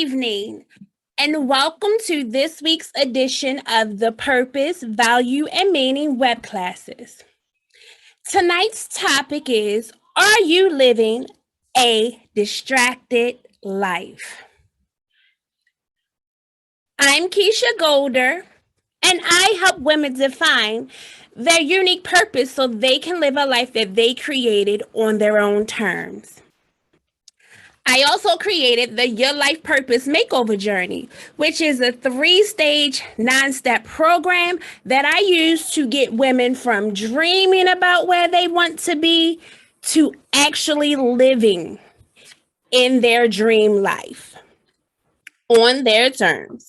evening, and welcome to this week's edition of the Purpose, Value, and Meaning web classes. Tonight's topic is, are you living a distracted life? I'm Keisha Golder, and I help women define their unique purpose so they can live a life that they created on their own terms. I also created the Your Life Purpose Makeover Journey, which is a 3-stage, 9-step program that I use to get women from dreaming about where they want to be to actually living in their dream life on their terms.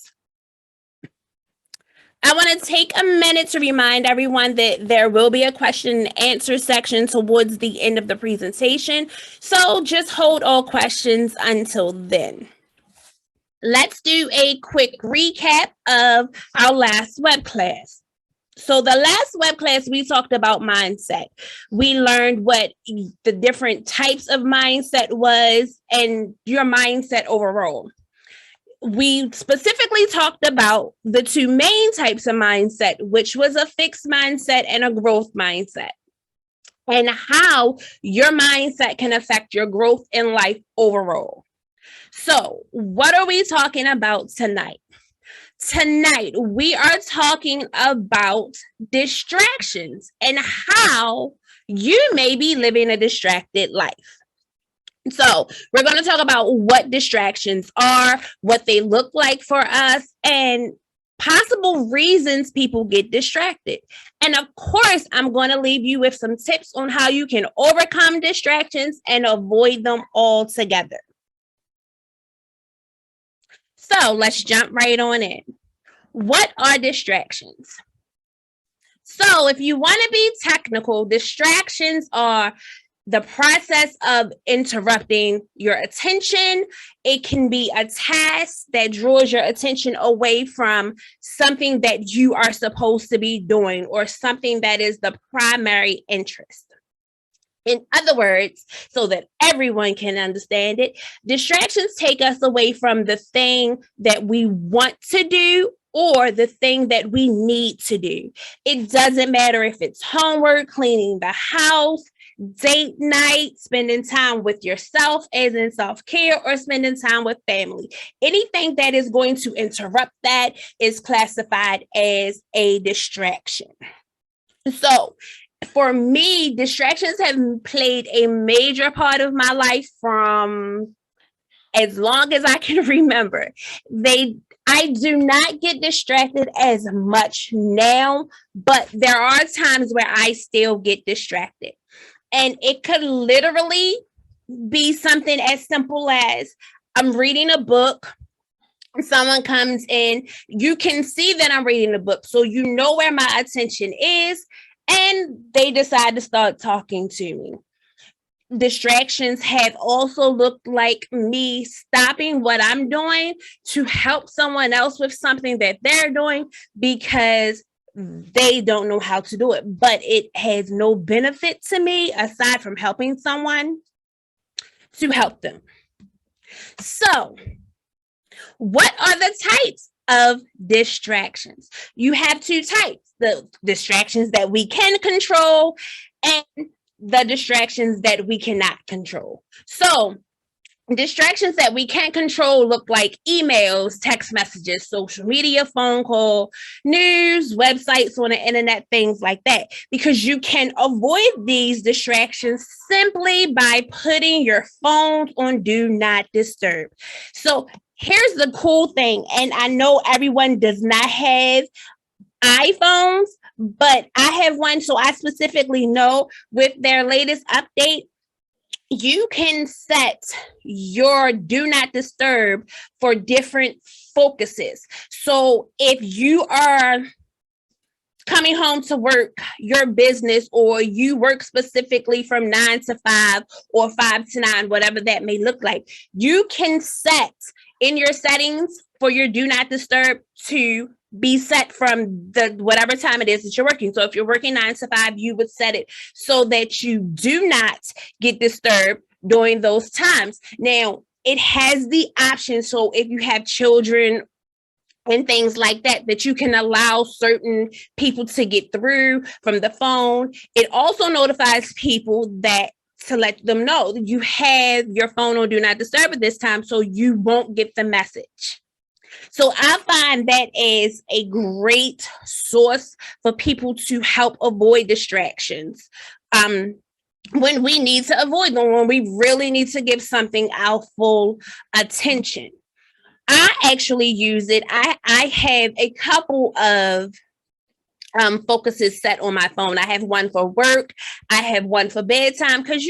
I want to take a minute to remind everyone that there will be a question and answer section towards the end of the presentation, so just hold all questions until then. Let's do a quick recap of our last web class. So the last web class, we talked about mindset. We learned what the different types of mindset was and your mindset overall. We specifically talked about the two main types of mindset, which was a fixed mindset and a growth mindset, and how your mindset can affect your growth in life overall. So, what are we talking about tonight? Tonight, we are talking about distractions and how you may be living a distracted life. So we're going to talk about what distractions are, what they look like for us, and possible reasons people get distracted. And of course, I'm going to leave you with some tips on how you can overcome distractions and avoid them altogether. So let's jump right on in. What are distractions? So if you want to be technical, distractions are the process of interrupting your attention. It can be a task that draws your attention away from something that you are supposed to be doing or something that is the primary interest. In other words, so that everyone can understand it, distractions take us away from the thing that we want to do or the thing that we need to do. It doesn't matter if it's homework, cleaning the house, date night, spending time with yourself as in self-care, or spending time with family. Anything that is going to interrupt that is classified as a distraction. So for me, distractions have played a major part of my life from as long as I can remember. I do not get distracted as much now, but there are times where I still get distracted. And it could literally be something as simple as I'm reading a book, someone comes in, you can see that I'm reading the book, so you know where my attention is, and they decide to start talking to me. Distractions have also looked like me stopping what I'm doing to help someone else with something that they're doing because they don't know how to do it, but it has no benefit to me aside from helping someone to help them. So, what are the types of distractions? You have two types: the distractions that we can control and the distractions that we cannot control. So, distractions that we can't control look like emails, text messages, social media, phone call, news, websites on the internet, things like that. Because you can avoid these distractions simply by putting your phone on Do Not Disturb. So here's the cool thing, and I know everyone does not have iPhones, but I have one, so I specifically know with their latest update, you can set your Do Not Disturb for different focuses. So if you are coming home to work your business, or you work specifically from 9 to 5 or 5 to 9, whatever that may look like, you can set in your settings for your Do Not Disturb to be set from the whatever time it is that you're working. So if you're working 9 to 5, you would set it so that you do not get disturbed during those times. Now, it has the option. So if you have children and things like that, that you can allow certain people to get through from the phone. It also notifies people that to let them know that you have your phone on do not disturb at this time, so you won't get the message. So I find that is a great source for people to help avoid distractions. When we need to avoid them, when we really need to give something our full attention. I actually use it. I have a couple of focuses set on my phone. I have one for work. I have one for bedtime because,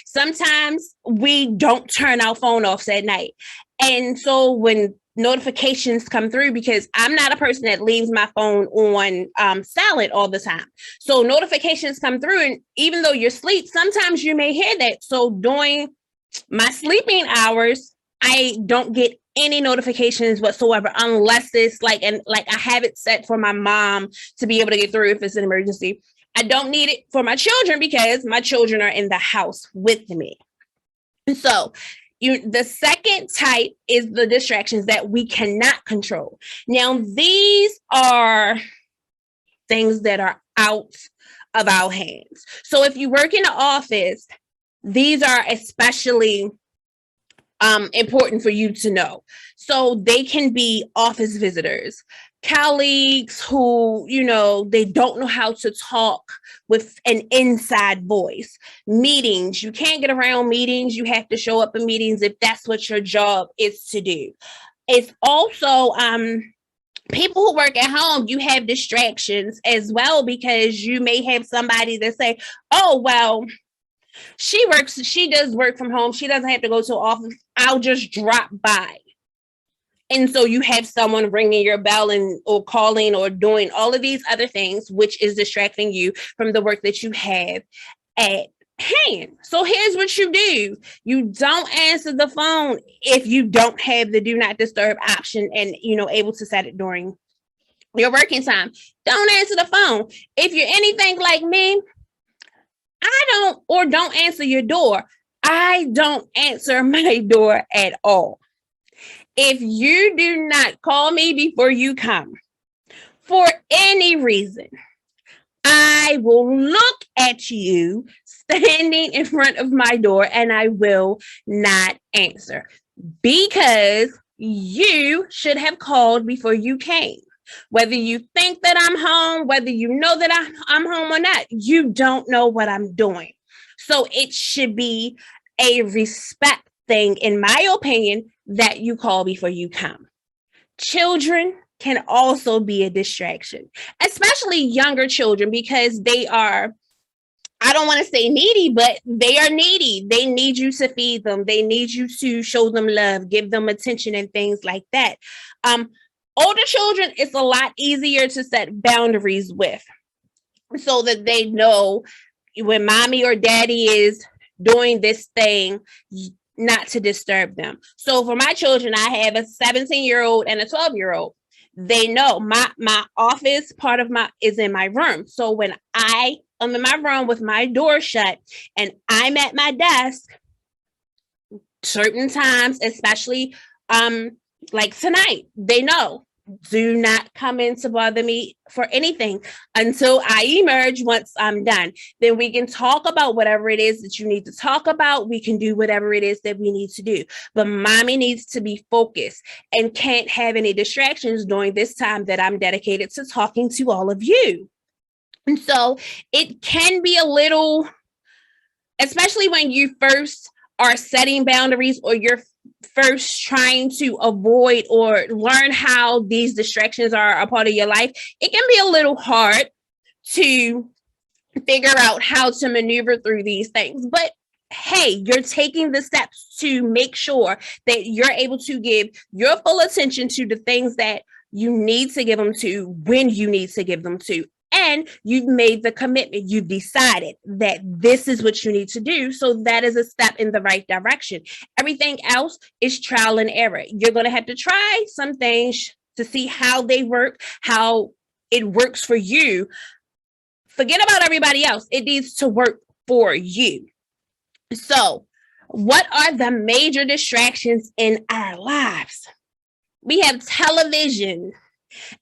sometimes we don't turn our phone off at night. And so when notifications come through, because I'm not a person that leaves my phone on silent all the time. So notifications come through, and even though you're asleep, sometimes you may hear that. So during my sleeping hours, I don't get any notifications whatsoever unless it's like I have it set for my mom to be able to get through if it's an emergency. I don't need it for my children because my children are in the house with me. So the second type is the distractions that we cannot control. Now, these are things that are out of our hands. So if you work in the office, these are especially important for you to know. So they can be office visitors, colleagues who, they don't know how to talk with an inside voice. Meetings, you can't get around meetings. You have to show up in meetings if that's what your job is to do. It's also people who work at home, you have distractions as well, because you may have somebody that say, oh, well, she does work from home. She doesn't have to go to office. I'll just drop by. And so you have someone ringing your bell or calling or doing all of these other things, which is distracting you from the work that you have at hand. So here's what you do. You don't answer the phone if you don't have the do not disturb option and, able to set it during your working time. Don't answer the phone. If you're anything like me, don't answer your door. I don't answer my door at all. If you do not call me before you come, for any reason, I will look at you standing in front of my door and I will not answer, because you should have called before you came. Whether you think that I'm home, whether you know that I'm home or not, you don't know what I'm doing. So it should be a respect thing, in my opinion, that you call before you come. Children can also be a distraction, especially younger children, because they are, I don't want to say needy, but they are needy. They need you to feed them. They need you to show them love, give them attention and things like that. Older children, it's a lot easier to set boundaries with, so that they know when mommy or daddy is doing this thing, not to disturb them. So for my children, I have a 17-year-old and a 12-year-old. They know my office part of is in my room. So when I am in my room with my door shut and I'm at my desk, certain times, especially like tonight, they know, do not come in to bother me for anything until I emerge. Once I'm done, then we can talk about whatever it is that you need to talk about. We can do whatever it is that we need to do. But mommy needs to be focused and can't have any distractions during this time that I'm dedicated to talking to all of you. And so it can be a little, especially when you first are setting boundaries or you're first trying to avoid or learn how these distractions are a part of your life, it can be a little hard to figure out how to maneuver through these things. But hey, you're taking the steps to make sure that you're able to give your full attention to the things that you need to give them to when you need to give them to. And you've made the commitment. You've decided that this is what you need to do. So that is a step in the right direction. Everything else is trial and error. You're going to have to try some things to see how they work, how it works for you. Forget about everybody else. It needs to work for you. So What are the major distractions in our lives? We have television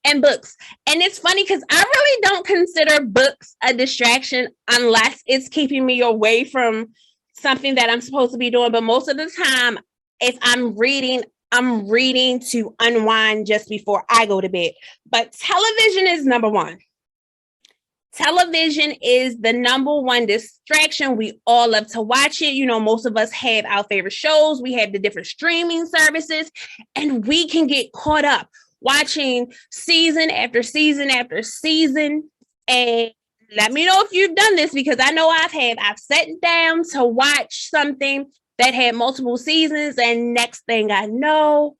and books. And it's funny because I really don't consider books a distraction unless it's keeping me away from something that I'm supposed to be doing. But most of the time, if I'm reading to unwind just before I go to bed. But television is number one. Television is the number one distraction. We all love to watch it. You know, most of us have our favorite shows. We have the different streaming services, and we can get caught up watching season after season after season. And let me know if you've done this, because I know I've sat down to watch something that had multiple seasons, and next thing I know,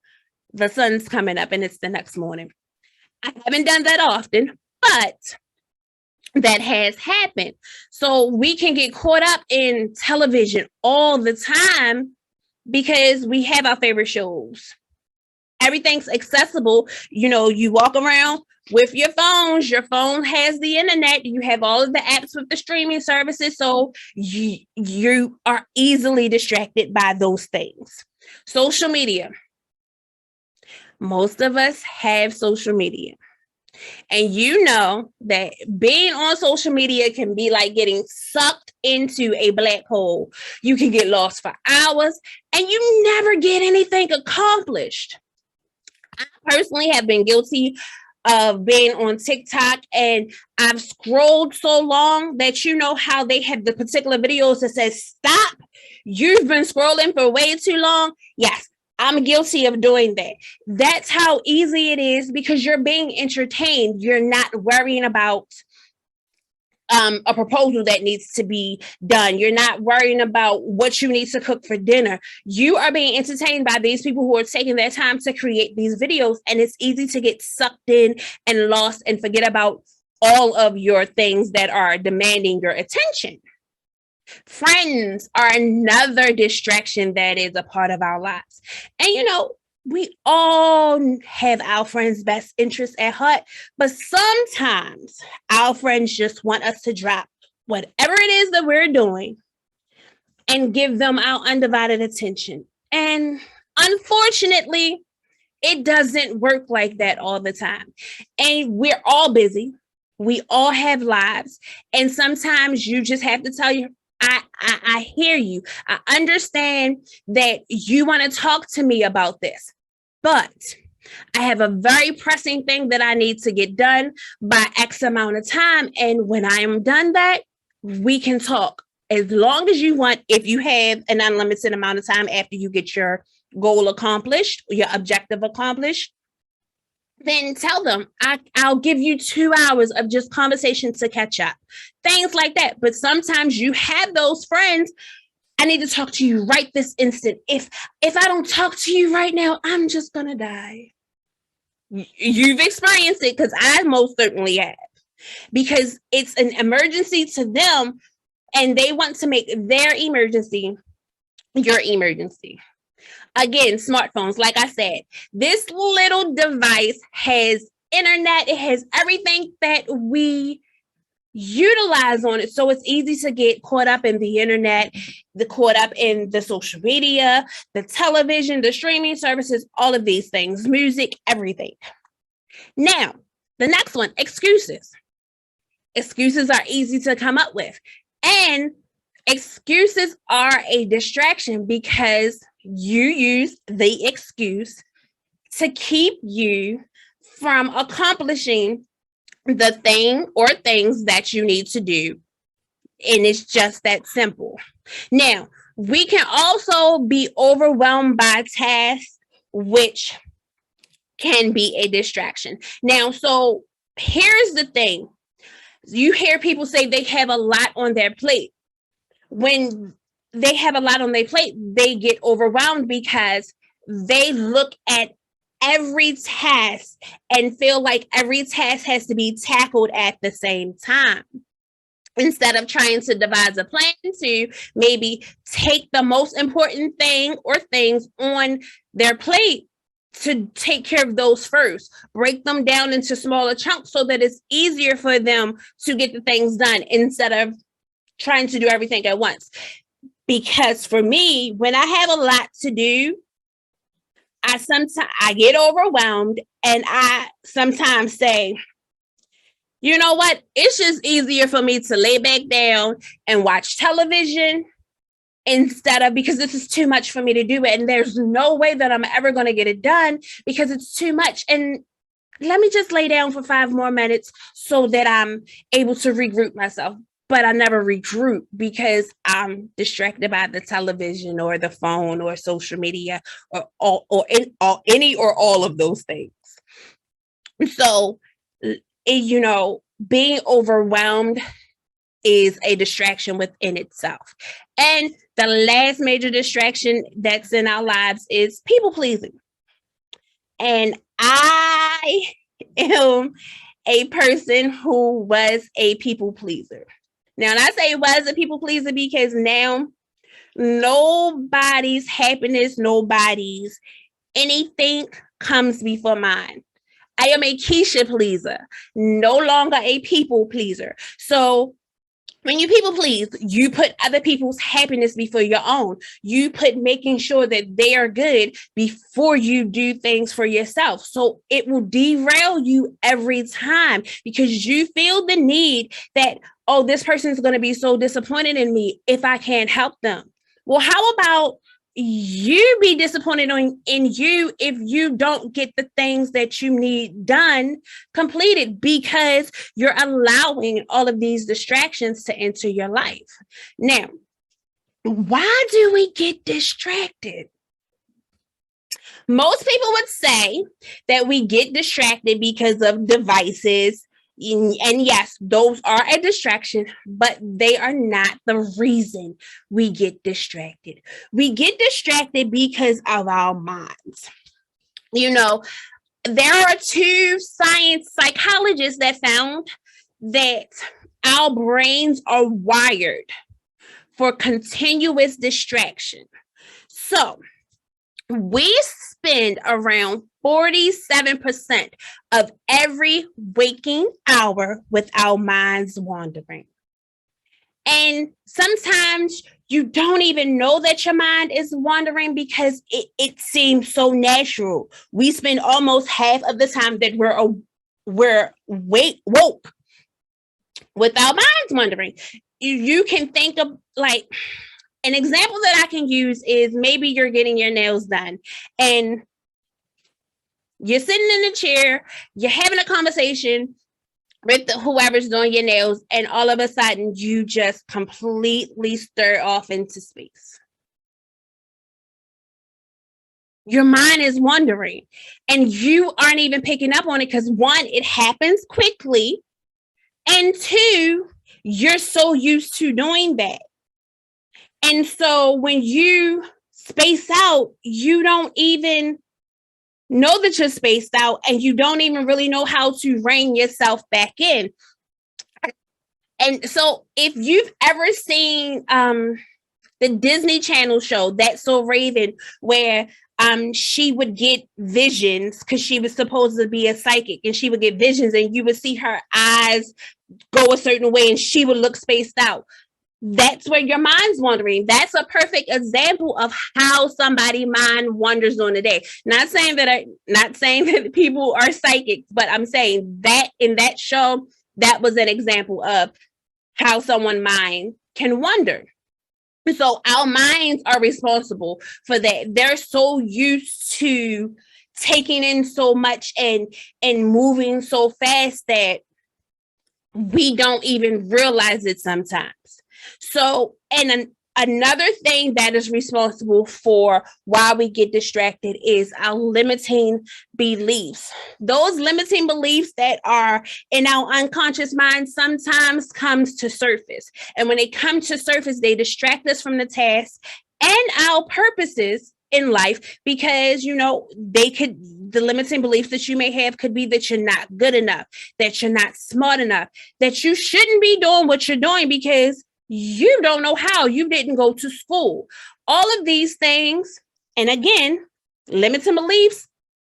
the sun's coming up and it's the next morning. I haven't done that often, but that has happened. So we can get caught up in television all the time because we have our favorite shows. Everything's accessible. You know, you walk around with your phones. Your phone has the internet. You have all of the apps with the streaming services. So you are easily distracted by those things. Social media. Most of us have social media. And you know that being on social media can be like getting sucked into a black hole. You can get lost for hours and you never get anything accomplished. I personally have been guilty of being on TikTok, and I've scrolled so long that you know how they have the particular videos that says, stop, you've been scrolling for way too long. Yes, I'm guilty of doing that. That's how easy it is because you're being entertained. You're not worrying about a proposal that needs to be done. You're not worrying about what you need to cook for dinner. You are being entertained by these people who are taking their time to create these videos, and it's easy to get sucked in and lost and forget about all of your things that are demanding your attention. Friends are another distraction that is a part of our lives. And you know, we all have our friends' best interests at heart, but sometimes our friends just want us to drop whatever it is that we're doing and give them our undivided attention. And unfortunately, it doesn't work like that all the time. And we're all busy. We all have lives. And sometimes you just have to tell you, I hear you. I understand that you want to talk to me about this, but I have a very pressing thing that I need to get done by X amount of time. And when I am done that, we can talk as long as you want. If you have an unlimited amount of time after you get your goal accomplished, your objective accomplished, then tell them, I'll give you 2 hours of just conversation to catch up. Things like that. But sometimes you have those friends, I need to talk to you right this instant. If I don't talk to you right now, I'm just going to die. You've experienced it, because I most certainly have. Because it's an emergency to them, and they want to make their emergency your emergency. Again, smartphones, like I said, this little device has internet. It has everything that we utilize on it. So it's easy to get caught up in the internet, caught up in the social media, the television, the streaming services, all of these things, music, everything. Now, the next one, excuses. Excuses are easy to come up with. And excuses are a distraction because you use the excuse to keep you from accomplishing the thing or things that you need to do. And it's just that simple. Now, we can also be overwhelmed by tasks, which can be a distraction. Now, so here's the thing. You hear people say they have a lot on their plate. When they have a lot on their plate, they get overwhelmed because they look at every task and feel like every task has to be tackled at the same time. Instead of trying to devise a plan to maybe take the most important thing or things on their plate to take care of those first, break them down into smaller chunks so that it's easier for them to get the things done instead of trying to do everything at once. Because for me, when I have a lot to do, I get overwhelmed, and I sometimes say, you know what? It's just easier for me to lay back down and watch television instead of, because this is too much for me to do it. And there's no way that I'm ever going to get it done because it's too much. And let me just lay down for 5 more minutes so that I'm able to regroup myself. But I never regroup because I'm distracted by the television or the phone or social media or any or all of those things. So, being overwhelmed is a distraction within itself. And the last major distraction that's in our lives is people pleasing. And I am a person who was a people pleaser. Now, and I say was a people pleaser because now nobody's happiness, nobody's anything comes before mine. I am a Keisha pleaser, no longer a people pleaser. So when you people please, you put other people's happiness before your own. You put making sure that they are good before you do things for yourself. So it will derail you every time because you feel the need that, oh, this person is going to be so disappointed in me if I can't help them. Well, how about you be disappointed in you if you don't get the things that you need done completed because you're allowing all of these distractions to enter your life. Now, why do we get distracted? Most people would say that we get distracted because of devices. And yes, those are a distraction, but they are not the reason we get distracted. We get distracted because of our minds. There are 2 science psychologists that found that our brains are wired for continuous distraction. So we spend around 47% of every waking hour with our minds wandering. And sometimes you don't even know that your mind is wandering because it seems so natural. We spend almost half of the time that we're woke with our minds wandering. You can think of like an example that I can use is maybe you're getting your nails done and you're sitting in a chair, you're having a conversation with whoever's doing your nails, and all of a sudden you just completely stir off into space. Your mind is wandering and you aren't even picking up on it because 1, it happens quickly, and 2, you're so used to doing that. And so when you space out, you don't even know that you're spaced out and you don't even really know how to rein yourself back in. And so if you've ever seen the Disney Channel show, That's So Raven, where she would get visions because she was supposed to be a psychic, and she would get visions and you would see her eyes go a certain way and she would look spaced out. That's where your mind's wandering. That's a perfect example of how somebody's mind wanders on a day. Not saying that people are psychics, but I'm saying that in that show, that was an example of how someone's mind can wander. So our minds are responsible for that. They're so used to taking in so much and moving so fast that we don't even realize it sometimes. So, and another thing that is responsible for why we get distracted is our limiting beliefs. Those limiting beliefs that are in our unconscious mind sometimes comes to surface. And when they come to surface, they distract us from the task and our purposes in life because, the limiting beliefs that you may have could be that you're not good enough, that you're not smart enough, that you shouldn't be doing what you're doing because you don't know how, you didn't go to school. All of these things, and again, limiting beliefs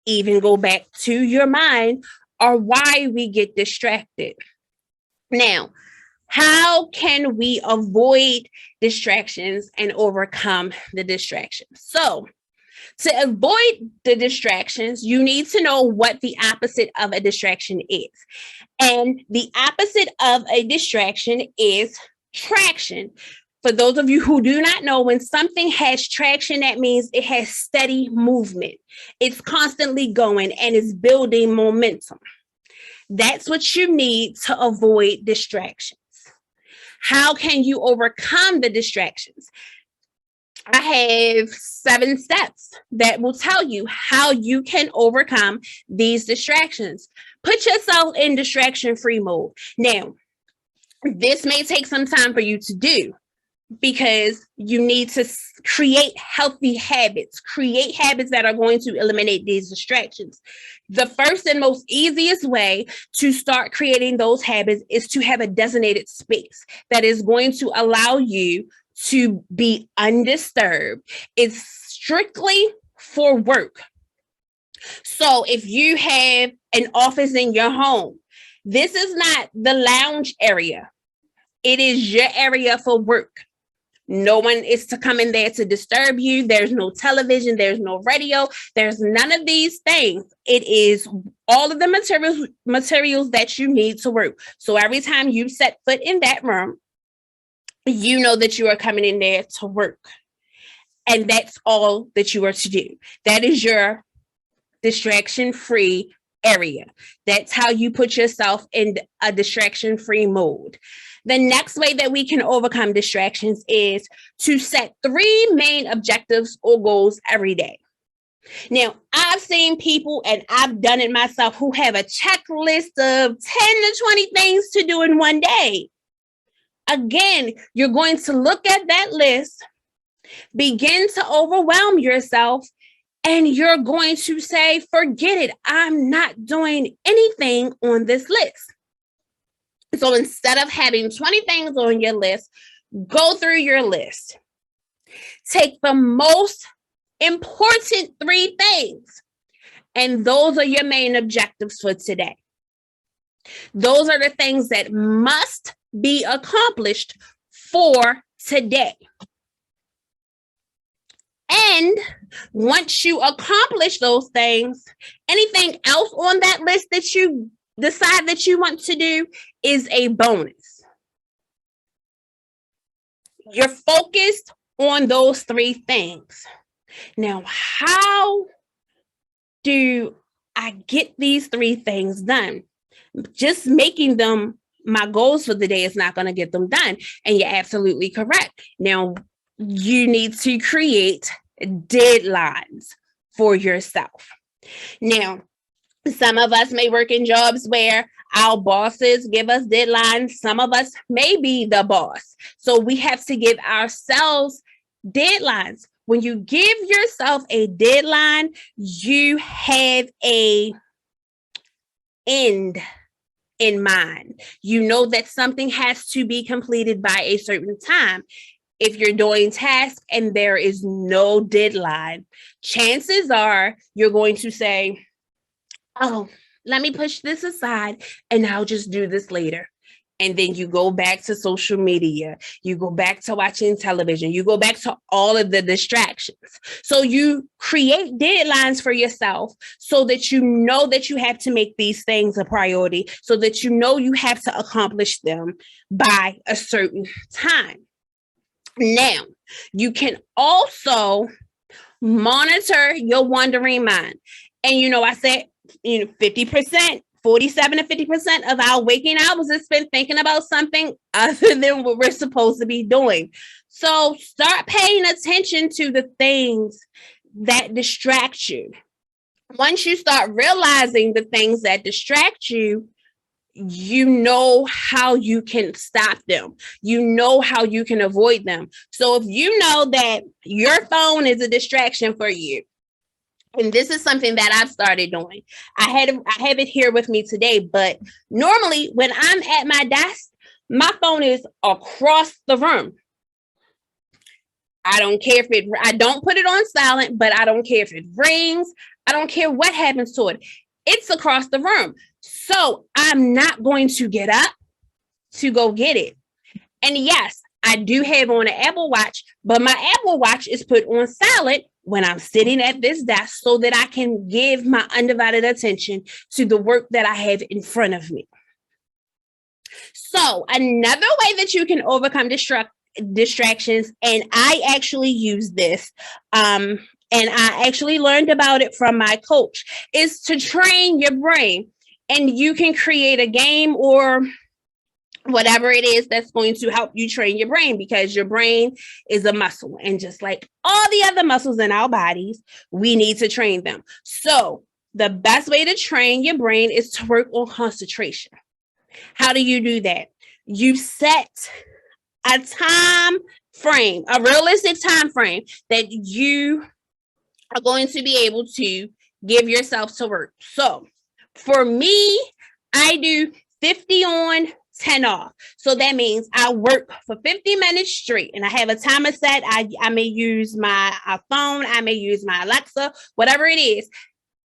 even go back to your mind, are why we get distracted. Now, How can we avoid distractions and overcome the distractions? So, to avoid the distractions, you need to know what the opposite of a distraction is. And the opposite of a distraction is traction. For those of you who do not know, when something has traction, that means it has steady movement. It's constantly going and it's building momentum. That's what you need to avoid distractions. How can you overcome the distractions? I have 7 steps that will tell you how you can overcome these distractions. Put yourself in distraction-free mode. Now, this may take some time for you to do because you need to create healthy habits, create habits that are going to eliminate these distractions. The first and most easiest way to start creating those habits is to have a designated space that is going to allow you to be undisturbed. It's strictly for work. So if you have an office in your home, this is not the lounge area. It is your area for work. No one is to come in there to disturb you. There's no television. There's no radio. There's none of these things. It is all of the materials that you need to work. So every time you set foot in that room, you know that you are coming in there to work. And that's all that you are to do. That is your distraction-free area. That's how you put yourself in a distraction-free mode. The next way that we can overcome distractions is to set 3 main objectives or goals every day. Now, I've seen people, and I've done it myself, who have a checklist of 10 to 20 things to do in one day. Again, you're going to look at that list, begin to overwhelm yourself, and you're going to say, forget it, I'm not doing anything on this list. So instead of having 20 things on your list, go through your list. Take the most important 3 things, and those are your main objectives for today. Those are the things that must be accomplished for today. And once you accomplish those things, anything else on that list that you decide that you want to do is a bonus. You're focused on those 3 things. Now, how do I get these 3 things done? Just making them my goals for the day is not going to get them done. And you're absolutely correct. Now, you need to create deadlines for yourself. Now, some of us may work in jobs where our bosses give us deadlines. Some of us may be the boss. So we have to give ourselves deadlines. When you give yourself a deadline, you have an end in mind. You know that something has to be completed by a certain time. If you're doing tasks and there is no deadline, chances are you're going to say, oh, let me push this aside and I'll just do this later. And then you go back to social media, you go back to watching television, you go back to all of the distractions. So you create deadlines for yourself so that you know that you have to make these things a priority, so that you know you have to accomplish them by a certain time. Now, you can also monitor your wandering mind. And I said, 50%. 47 to 50% of our waking hours is spent thinking about something other than what we're supposed to be doing. So start paying attention to the things that distract you. Once you start realizing the things that distract you, you know how you can stop them. You know how you can avoid them. So if you know that your phone is a distraction for you, and this is something that I've started doing. I have it here with me today, but normally when I'm at my desk, my phone is across the room. I don't care I don't put it on silent, but I don't care if it rings. I don't care what happens to it. It's across the room. So I'm not going to get up to go get it. And yes, I do have on an Apple Watch, but my Apple Watch is put on silent when I'm sitting at this desk so that I can give my undivided attention to the work that I have in front of me. So another way that you can overcome distractions, and I actually use this, and I actually learned about it from my coach, is to train your brain. And you can create a game or whatever it is that's going to help you train your brain, because your brain is a muscle. And just like all the other muscles in our bodies, we need to train them. So the best way to train your brain is to work on concentration. How do you do that? You set a time frame, a realistic time frame that you are going to be able to give yourself to work. So for me, I do 50 on, 10 off. So that means I work for 50 minutes straight, and I have a timer set. I may use my phone, I may use my Alexa, whatever it is,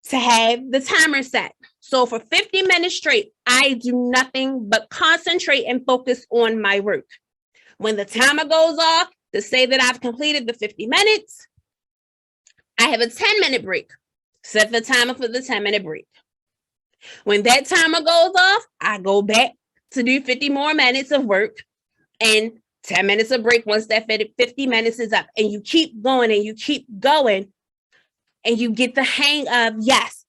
to have the timer set. So for 50 minutes straight, I do nothing but concentrate and focus on my work. When the timer goes off to say that I've completed the 50 minutes, I have a 10-minute break. Set the timer for the 10-minute break. When that timer goes off, I go back to do 50 more minutes of work and 10 minutes of break once that 50 minutes is up. And you keep going and you keep going, and you get the hang of, yes.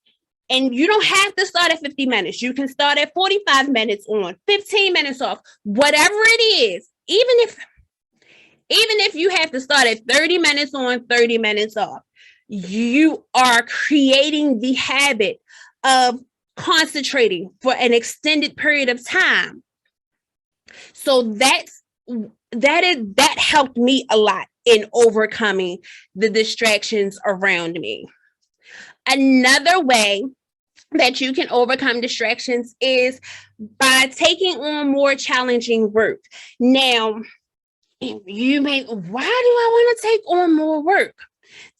And you don't have to start at 50 minutes. You can start at 45 minutes on, 15 minutes off, whatever it is. Even if you have to start at 30 minutes on, 30 minutes off, you are creating the habit of concentrating for an extended period of time. So that helped me a lot in overcoming the distractions around me. Another way that you can overcome distractions is by taking on more challenging work. Now, you may, why do I want to take on more work?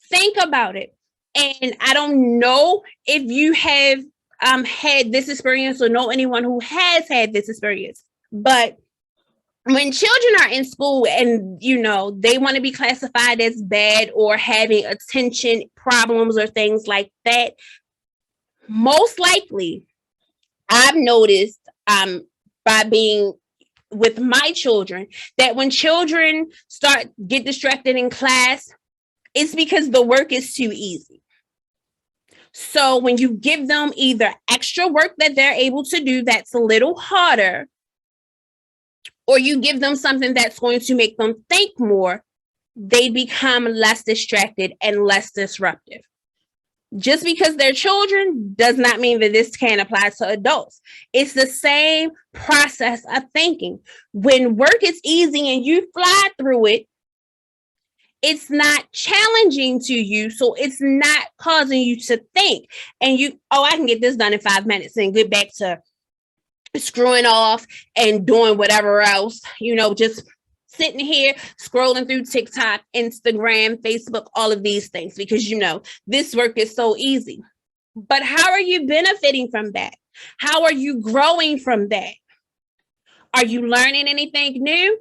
Think about it. And I don't know if you have had this experience or know anyone who has had this experience, but when children are in school and, they want to be classified as bad or having attention problems or things like that, most likely I've noticed by being with my children that when children get distracted in class, it's because the work is too easy. So when you give them either extra work that they're able to do that's a little harder, or you give them something that's going to make them think more, they become less distracted and less disruptive. Just because they're children does not mean that this can't apply to adults. It's the same process of thinking. When work is easy and you fly through it, it's not challenging to you, so it's not causing you to think. And I can get this done in 5 minutes and get back to screwing off and doing whatever else, just sitting here scrolling through TikTok, Instagram, Facebook, all of these things, because this work is so easy. But how are you benefiting from that? How are you growing from that? Are you learning anything new?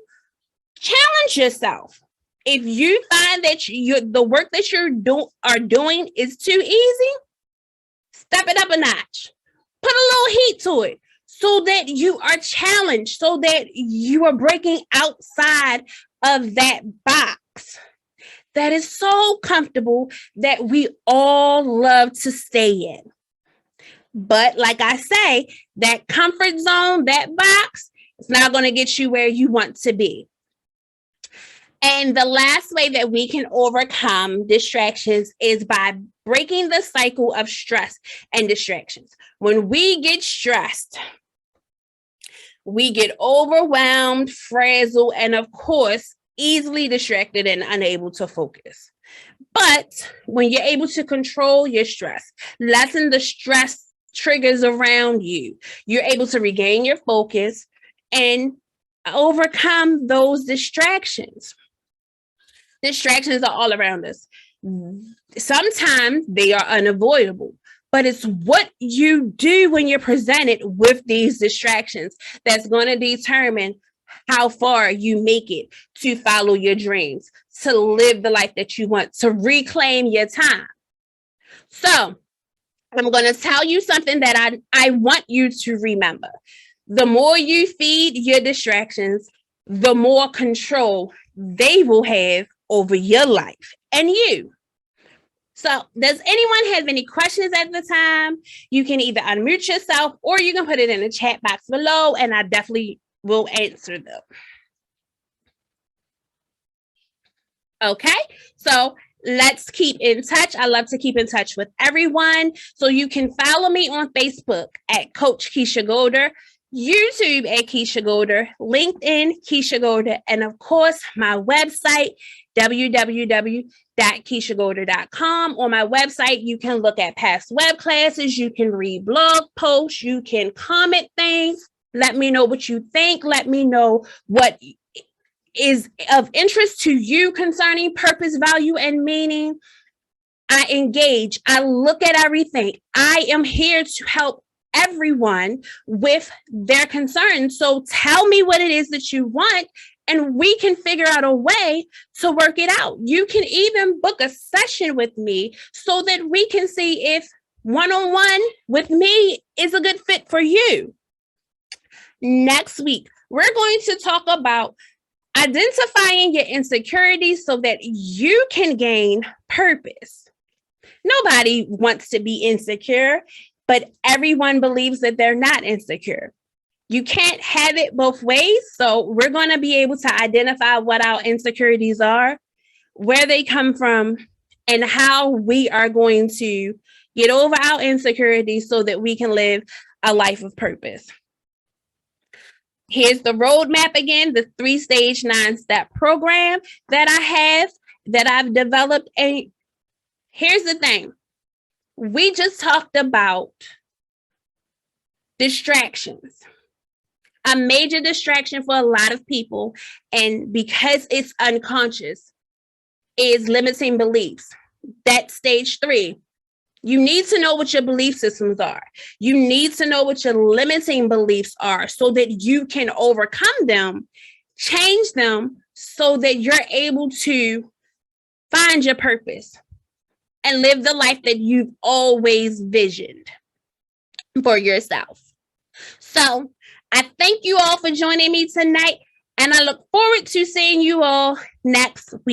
Challenge yourself. If you find that the work that you're doing is too easy, step it up a notch. Put a little heat to it so that you are challenged, so that you are breaking outside of that box that is so comfortable that we all love to stay in. But like I say, that comfort zone, that box, it's not going to get you where you want to be. And the last way that we can overcome distractions is by breaking the cycle of stress and distractions. When we get stressed, we get overwhelmed, frazzled, and of course, easily distracted and unable to focus. But when you're able to control your stress, lessen the stress triggers around you, you're able to regain your focus and overcome those distractions. Distractions are all around us. Sometimes they are unavoidable, but it's what you do when you're presented with these distractions that's going to determine how far you make it to follow your dreams, to live the life that you want, to reclaim your time. So I'm going to tell you something that I want you to remember. The more you feed your distractions, the more control they will have over your life and you. So does anyone have any questions at the time? You can either unmute yourself or you can put it in the chat box below and I definitely will answer them. Okay, so let's keep in touch. I love to keep in touch with everyone. So you can follow me on Facebook at Coach Keisha Golder, YouTube at Keisha Golder, LinkedIn, Keisha Golder, and of course, my website, www.keishagolder.com. On my website, you can look at past web classes, you can read blog posts, you can comment things. Let me know what you think. Let me know what is of interest to you concerning purpose, value, and meaning. I engage. I look at everything. I am here to help everyone with their concerns. So tell me what it is that you want, and we can figure out a way to work it out. You can even book a session with me so that we can see if one-on-one with me is a good fit for you. Next week, we're going to talk about identifying your insecurities so that you can gain purpose. Nobody wants to be insecure, but everyone believes that they're not insecure. You can't have it both ways. So we're going to be able to identify what our insecurities are, where they come from, and how we are going to get over our insecurities so that we can live a life of purpose. Here's the roadmap again, the 3-stage 9-step program that I have, that I've developed. And here's the thing. We just talked about distractions. A major distraction for a lot of people, and because it's unconscious, is limiting beliefs. That's stage 3. You need to know what your belief systems are. You need to know what your limiting beliefs are so that you can overcome them, change them so that you're able to find your purpose and live the life that you've always visioned for yourself. So I thank you all for joining me tonight, and I look forward to seeing you all next week.